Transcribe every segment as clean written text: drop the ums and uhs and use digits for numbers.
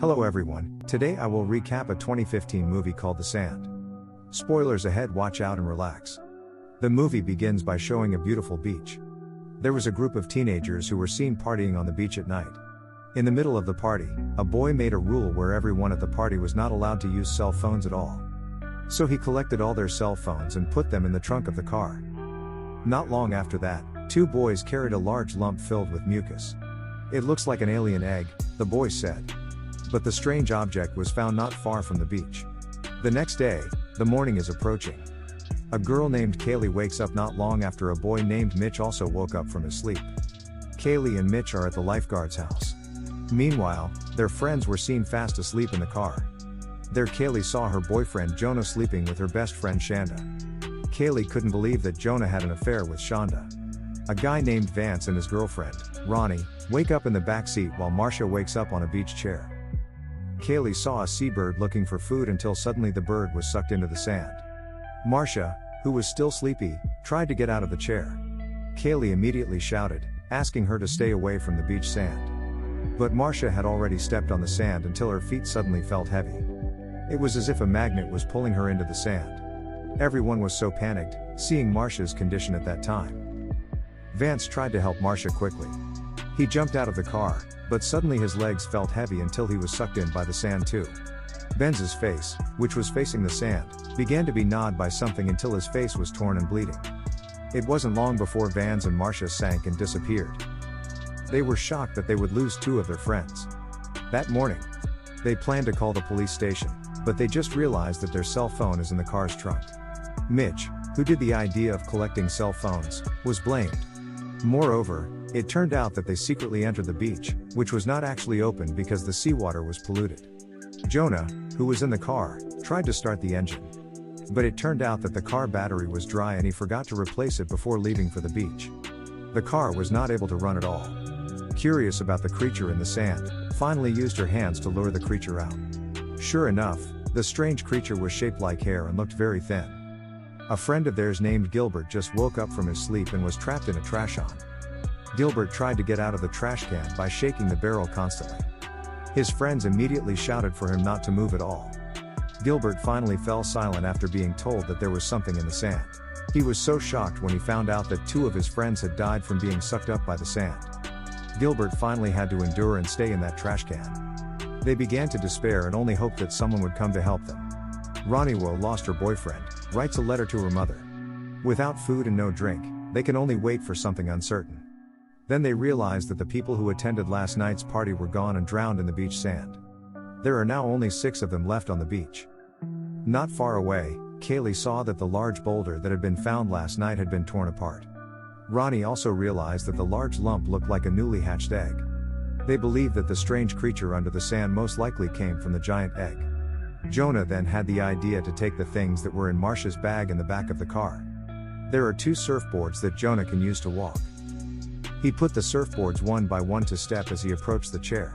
Hello everyone, today I will recap a 2015 movie called The Sand. Spoilers ahead, watch out and relax. The movie begins by showing a beautiful beach. There was a group of teenagers who were seen partying on the beach at night. In the middle of the party, a boy made a rule where everyone at the party was not allowed to use cell phones at all. So he collected all their cell phones and put them in the trunk of the car. Not long after that, two boys carried a large lump filled with mucus. It looks like an alien egg, the boys said. But the strange object was found not far from the beach. The next day, the morning is approaching. A girl named Kaylee wakes up not long after a boy named Mitch also woke up from his sleep. Kaylee and Mitch are at the lifeguard's house. Meanwhile, their friends were seen fast asleep in the car. There Kaylee saw her boyfriend Jonah sleeping with her best friend Shanda. Kaylee couldn't believe that Jonah had an affair with Shanda. A guy named Vance and his girlfriend, Ronnie, wake up in the back seat while Marcia wakes up on a beach chair. Kaylee saw a seabird looking for food until suddenly the bird was sucked into the sand. Marcia, who was still sleepy, tried to get out of the chair. Kaylee immediately shouted, asking her to stay away from the beach sand. But Marcia had already stepped on the sand until her feet suddenly felt heavy. It was as if a magnet was pulling her into the sand. Everyone was so panicked, seeing Marcia's condition at that time. Vance tried to help Marcia quickly. He jumped out of the car, but suddenly his legs felt heavy until he was sucked in by the sand too. Benz's face, which was facing the sand, began to be gnawed by something until his face was torn and bleeding. It wasn't long before Vance and Marcia sank and disappeared. They were shocked that they would lose two of their friends. That morning, they planned to call the police station, but they just realized that their cell phone is in the car's trunk. Mitch, who did the idea of collecting cell phones, was blamed. Moreover, it turned out that they secretly entered the beach, which was not actually open because the seawater was polluted. Jonah, who was in the car, tried to start the engine. But it turned out that the car battery was dry and he forgot to replace it before leaving for the beach. The car was not able to run at all. Curious about the creature in the sand, finally used her hands to lure the creature out. Sure enough, the strange creature was shaped like hair and looked very thin. A friend of theirs named Gilbert just woke up from his sleep and was trapped in a trash can. Gilbert tried to get out of the trash can by shaking the barrel constantly. His friends immediately shouted for him not to move at all. Gilbert finally fell silent after being told that there was something in the sand. He was so shocked when he found out that two of his friends had died from being sucked up by the sand. Gilbert finally had to endure and stay in that trash can. They began to despair and only hoped that someone would come to help them. Ronnie lost her boyfriend, writes a letter to her mother. Without food and no drink, they can only wait for something uncertain. Then they realized that the people who attended last night's party were gone and drowned in the beach sand. There are now only 6 of them left on the beach. Not far away, Kaylee saw that the large boulder that had been found last night had been torn apart. Ronnie also realized that the large lump looked like a newly hatched egg. They believed that the strange creature under the sand most likely came from the giant egg. Jonah then had the idea to take the things that were in Marcia's bag in the back of the car. There are 2 surfboards that Jonah can use to walk. He put the surfboards one by one to step as he approached the chair.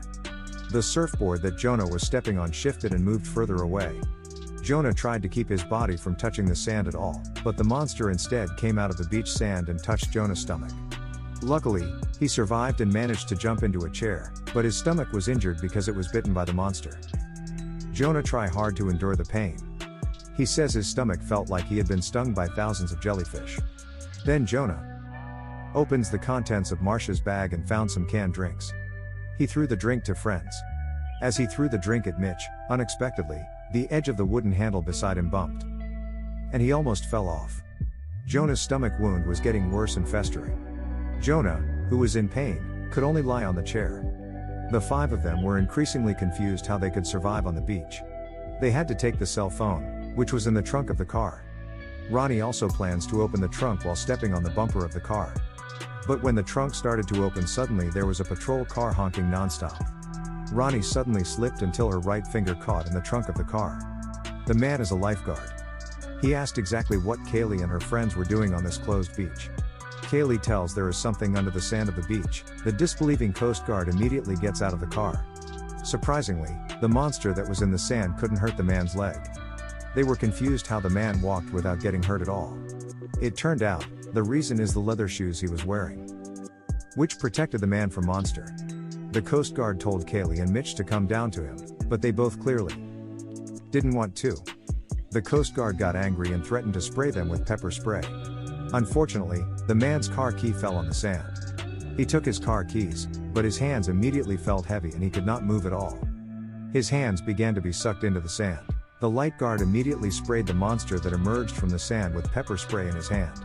The surfboard that Jonah was stepping on shifted and moved further away. Jonah tried to keep his body from touching the sand at all, but the monster instead came out of the beach sand and touched Jonah's stomach. Luckily, he survived and managed to jump into a chair, but his stomach was injured because it was bitten by the monster. Jonah tried hard to endure the pain. He says his stomach felt like he had been stung by thousands of jellyfish. Then Jonah opens the contents of Marcia's bag and found some canned drinks. He threw the drink to friends. As he threw the drink at Mitch, unexpectedly, the edge of the wooden handle beside him bumped. And he almost fell off. Jonah's stomach wound was getting worse and festering. Jonah, who was in pain, could only lie on the chair. The 5 of them were increasingly confused how they could survive on the beach. They had to take the cell phone, which was in the trunk of the car. Ronnie also plans to open the trunk while stepping on the bumper of the car. But when the trunk started to open suddenly there was a patrol car honking nonstop. Ronnie suddenly slipped until her right finger caught in the trunk of the car. The man is a lifeguard. He asked exactly what Kaylee and her friends were doing on this closed beach. Kaylee tells there is something under the sand of the beach. The disbelieving Coast Guard immediately gets out of the car. Surprisingly, the monster that was in the sand couldn't hurt the man's leg. They were confused how the man walked without getting hurt at all. It turned out, the reason is the leather shoes he was wearing, which protected the man from monster. The Coast Guard told Kaylee and Mitch to come down to him, but they both clearly didn't want to. The Coast Guard got angry and threatened to spray them with pepper spray. Unfortunately, the man's car key fell on the sand. He took his car keys, but his hands immediately felt heavy and he could not move at all. His hands began to be sucked into the sand. The light guard immediately sprayed the monster that emerged from the sand with pepper spray in his hand.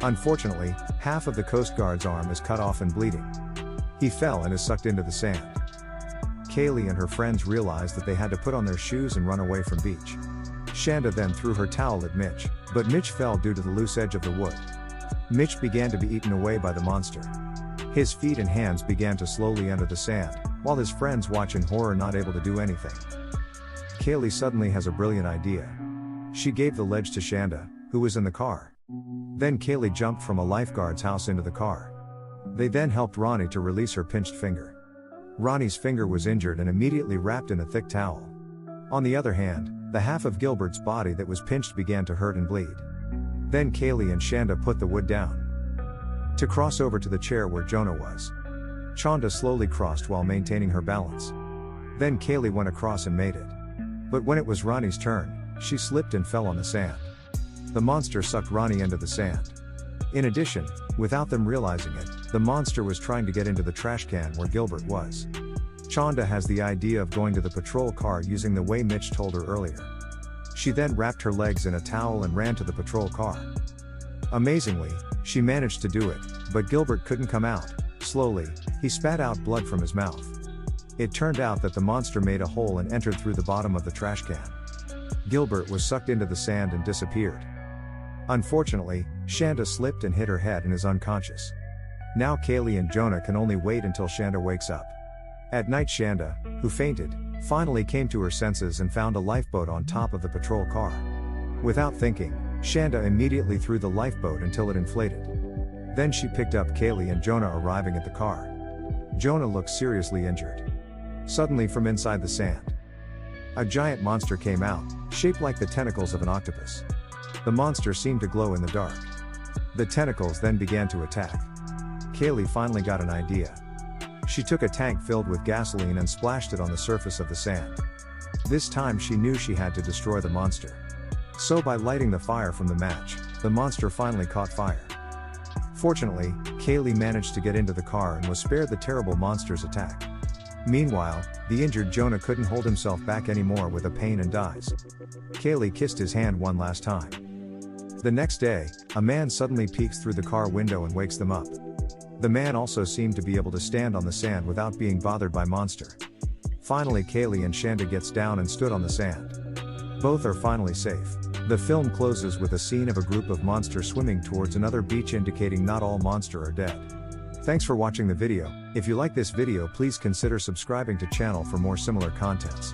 Unfortunately, half of the Coast Guard's arm is cut off and bleeding. He fell and is sucked into the sand. Kaylee and her friends realized that they had to put on their shoes and run away from beach. Shanda then threw her towel at Mitch, but Mitch fell due to the loose edge of the wood. Mitch began to be eaten away by the monster. His feet and hands began to slowly enter the sand, while his friends watch in horror, not able to do anything. Kaylee suddenly has a brilliant idea. She gave the ledge to Shanda, who was in the car. Then Kaylee jumped from a lifeguard's house into the car. They then helped Ronnie to release her pinched finger. Ronnie's finger was injured and immediately wrapped in a thick towel. On the other hand, the half of Gilbert's body that was pinched began to hurt and bleed. Then Kaylee and Shanda put the wood down to cross over to the chair where Jonah was. Chanda slowly crossed while maintaining her balance. Then Kaylee went across and made it. But when it was Ronnie's turn, she slipped and fell on the sand. The monster sucked Ronnie into the sand. In addition, without them realizing it, the monster was trying to get into the trash can where Gilbert was. Chanda has the idea of going to the patrol car using the way Mitch told her earlier. She then wrapped her legs in a towel and ran to the patrol car. Amazingly, she managed to do it, but Gilbert couldn't come out. Slowly, he spat out blood from his mouth. It turned out that the monster made a hole and entered through the bottom of the trash can. Gilbert was sucked into the sand and disappeared. Unfortunately, Shanda slipped and hit her head and is unconscious. Now Kaylee and Jonah can only wait until Shanda wakes up. At night, Shanda, who fainted, finally came to her senses and found a lifeboat on top of the patrol car. Without thinking, Shanda immediately threw the lifeboat until it inflated. Then she picked up Kaylee and Jonah, arriving at the car. Jonah looked seriously injured. Suddenly, from inside the sand, a giant monster came out, shaped like the tentacles of an octopus. The monster seemed to glow in the dark. The tentacles then began to attack. Kaylee finally got an idea. She took a tank filled with gasoline and splashed it on the surface of the sand. This time she knew she had to destroy the monster. So by lighting the fire from the match, the monster finally caught fire. Fortunately, Kaylee managed to get into the car and was spared the terrible monster's attack. Meanwhile, the injured Jonah couldn't hold himself back anymore with the pain and dies. Kaylee kissed his hand one last time. The next day, a man suddenly peeks through the car window and wakes them up. The man also seemed to be able to stand on the sand without being bothered by monster. Finally, Kaylee and Shanda gets down and stood on the sand. Both are finally safe. The film closes with a scene of a group of monsters swimming towards another beach, indicating not all monsters are dead. Thanks for watching the video. If you like this video, please consider subscribing to channel for more similar contents.